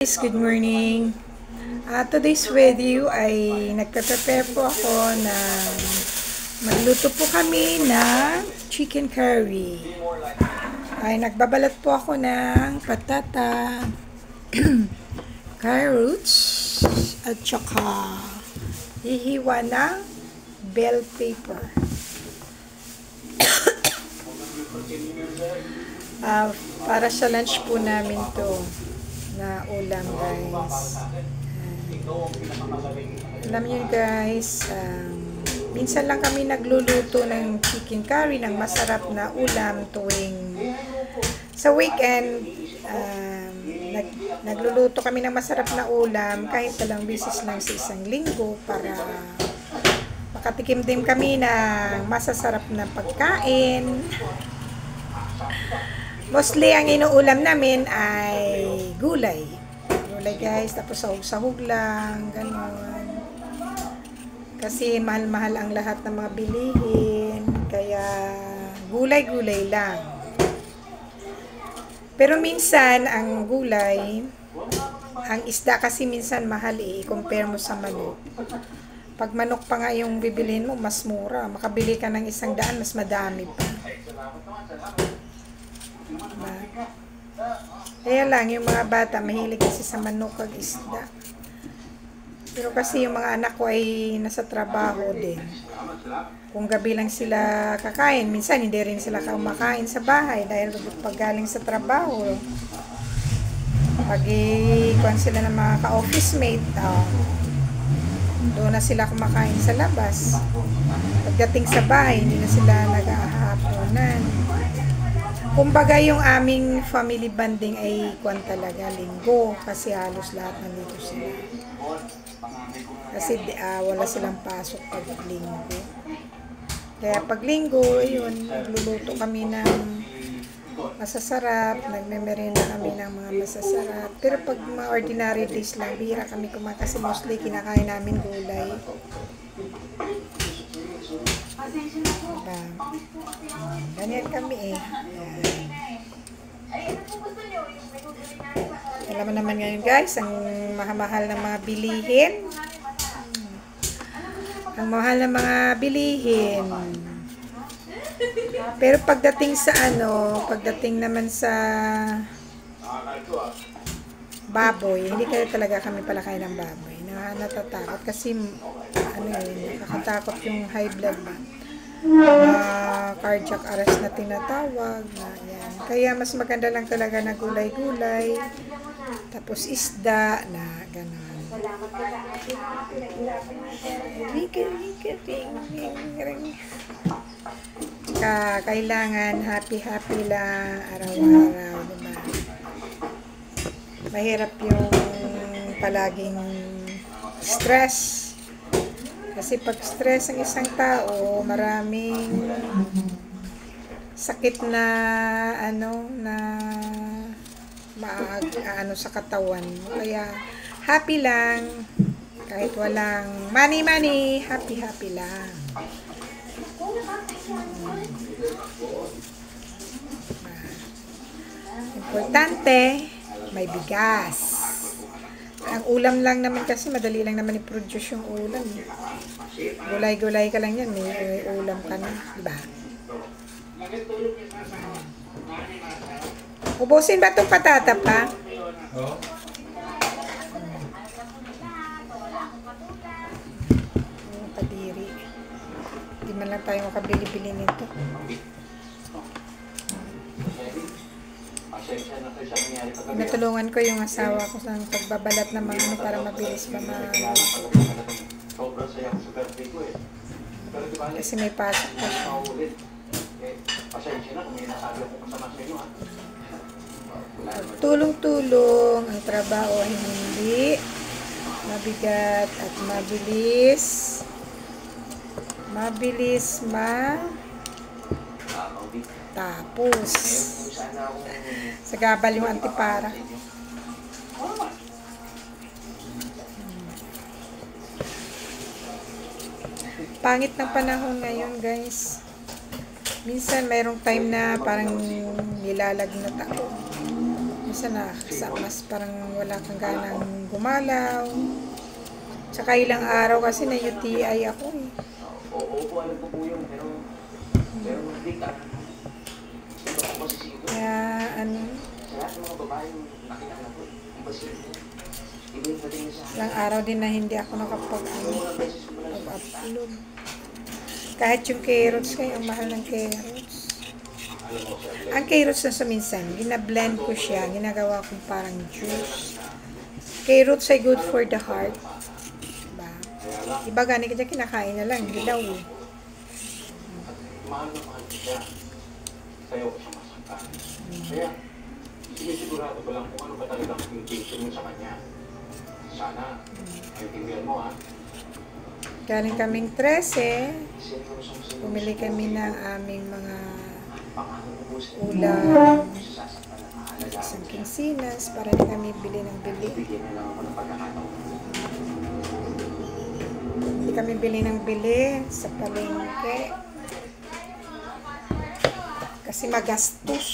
Guys, good morning. Today's video ay nagpe-prepare po ako na magluto po kami ng chicken curry. Ay nagbabalat po ako ng patata, carrots, at saka hihiwa ng bell pepper. Para sa lunch po namin to na ulam, guys. Alam niyo guys, minsan lang kami nagluluto ng chicken curry ng masarap na ulam tuwing sa weekend. Nagluluto kami ng masarap na ulam kahit talang bisis lang sa isang linggo para makatikim din kami ng masasarap na pagkain. Mostly, ang inuulam namin ay gulay. Gulay, guys. Tapos sahog-sahog lang. Ganon. Kasi mahal-mahal ang lahat ng mga bilihin. Kaya, gulay-gulay lang. Pero minsan, ang gulay, ang isda kasi minsan mahal i-compare mo sa manok. Pag manok pa nga yung bibilihin mo, mas mura. Makabili ka ng 100, mas madami pa. Kaya lang, yung mga bata, mahilig kasi sa manok at isda. Pero kasi yung mga anak ko ay nasa trabaho din. Kung gabi lang sila kakain, minsan hindi rin sila kumakain sa bahay dahil pag galing sa trabaho, pag ikuan sila ng mga ka-office mate, doon na sila kumakain sa labas. Pagdating sa bahay, hindi na sila nag-ahaponan. Kumbaga yung aming family banding ay kwan talaga linggo kasi halos lahat nandito sila. Kasi wala silang pasok pag linggo. Kaya pag linggo, ayun, nagluluto kami ng masasarap, nagmemerenda kami ng mga masasarap. Pero pag mga ordinary days lang, bihira kami kumain kasi mostly kinakain namin gulay. Diba? Ganyan kami eh. Alam mo naman ngayon guys, ang mahal ng mga bilihin. Ang mahal ng mga bilihin. Pero pagdating sa pagdating naman sa baboy, hindi kaya talaga kami palakain ng baboy. Natatakot kasi nakakatakot yung high blood ba. Cardiac arrest na tinatawag na yan. Kaya mas maganda lang talaga na gulay-gulay tapos isda na gano'n. Kailangan happy lang araw-araw, diba? Mahirap yung palaging stress. Kasi pag stress ang isang tao, maraming sakit na sa katawan. Kaya happy lang kahit walang money, happy lang. Importante, may bigas. Ang ulam lang naman kasi, madali lang naman i-produce yung ulam. Gulay-gulay ka lang yan, may ulam ka na, diba? Ubusin ba itong patata pa? Oo. Padiri. Hindi man lang tayo makabili-bili nito. Natulungan ko yung asawa ko sa pagbabalat ng mga para mabilis pa kasi may pasok pa siya. Tulong-tulong ang trabaho ay hindi mabigat at mabilis tapos sa gabal yung antipara. Pangit ng panahon ngayon guys. Minsan mayroong time na parang nilalagnat ako. minsan mas parang wala kang ganang gumalaw. Tsaka ilang araw kasi na UTI ako eh. Oo, alam ko po yun, pero hindi ka. Kaya ano, Sa lahat ng mga babaeng nakilala ko, iba sila. Iba yung pati sa ilang araw din na hindi ako nakapag-upload. Kahit yung carrots kayo, ang mahal ng carrots. Ang carrots na sa minsan, ginablend ko siya, ginagawa kong parang juice. Carrots ay good for the heart. Diba? Iba gani ka dyan, kinakain na lang, hilaw eh. mahal na mahal ko siya. Sa'yo ko siya masaktan. Kaya, sinisigurado ko lang kung ano ba talagang intention mo sa kanya. Sana, maintindihan mo ha. Galing kaming 13, bumili kami ng aming mga ulam, isang kinsinas, para na kami bili ng bili. Hindi kami bili ng bili sa palengke. Kasi magastos.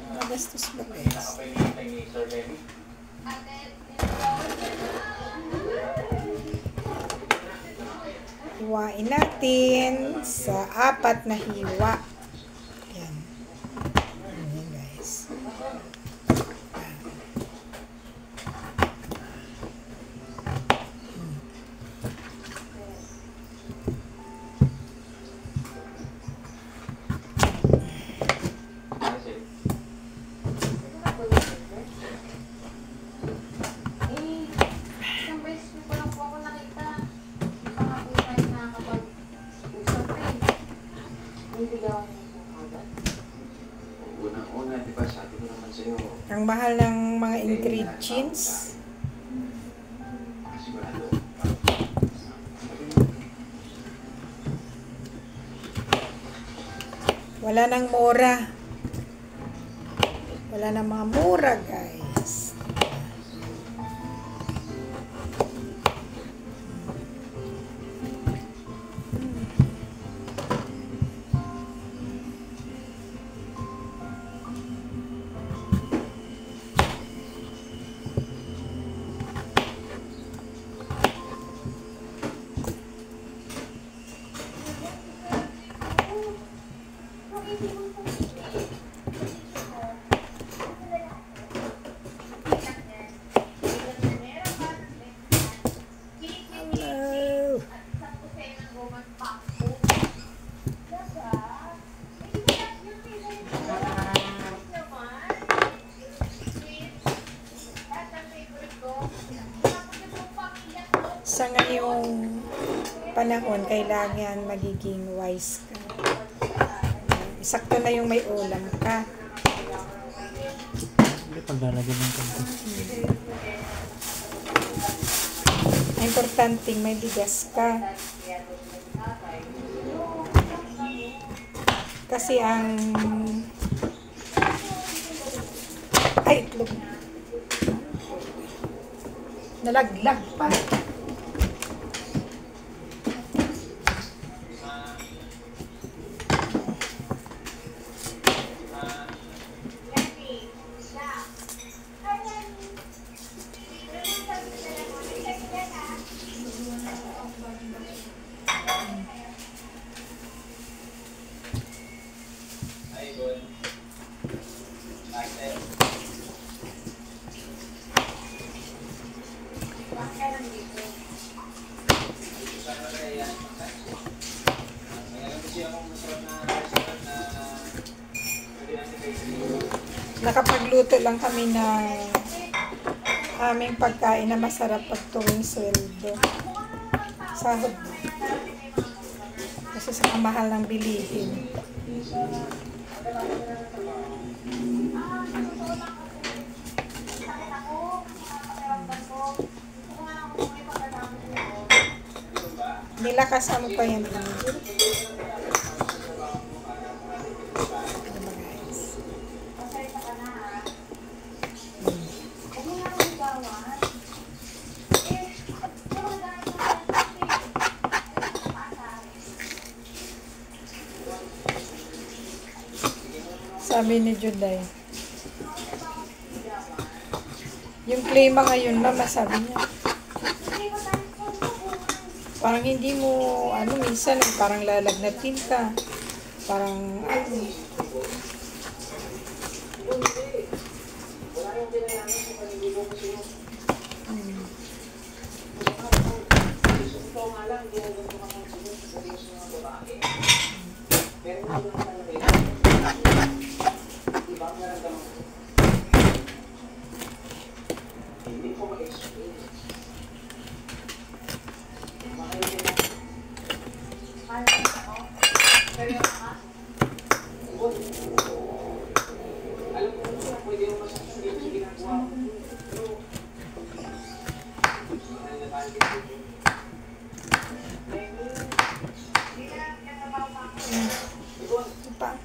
Magastos ba guys? Hiwain natin sa 4 na hiwa. Yan. Yan guys. Una, di ba, sabi ko naman sa'yo, Ang mahal ng mga ingredients. sigurado. Wala nang mura. Wala nang mga mura guys. Hello. Sa ngayong panahon, kailangan magiging wise ka. Sakto na yung may ulam ka. Hindi paglalagyan ng kanto. Importante may bigas ka. Kasi ang itlog. Nalaglag pa. Nakapagluto lang kami na aming pagkain na masarap pag tuwing sweldo. Sahod. Kasi sa kamahal ng bilihin. Nilakasan mo pa yan. Sa Sabi ni Juday. Yung klima ngayon na masabi niya. Parang hindi mo, minsan parang lalagnatin ka. Parang, pa.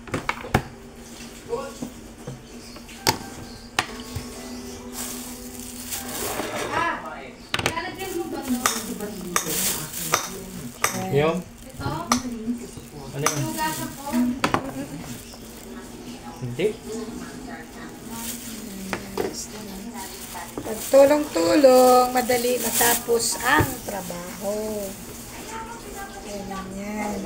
Yung? Ano yun? Hindi. Pagtulong-tulong, madali matapos ang trabaho. Ayan yan.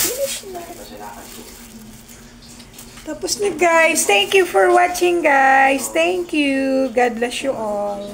Finish na. Tapos na guys. Thank you for watching guys. Thank you. God bless you all.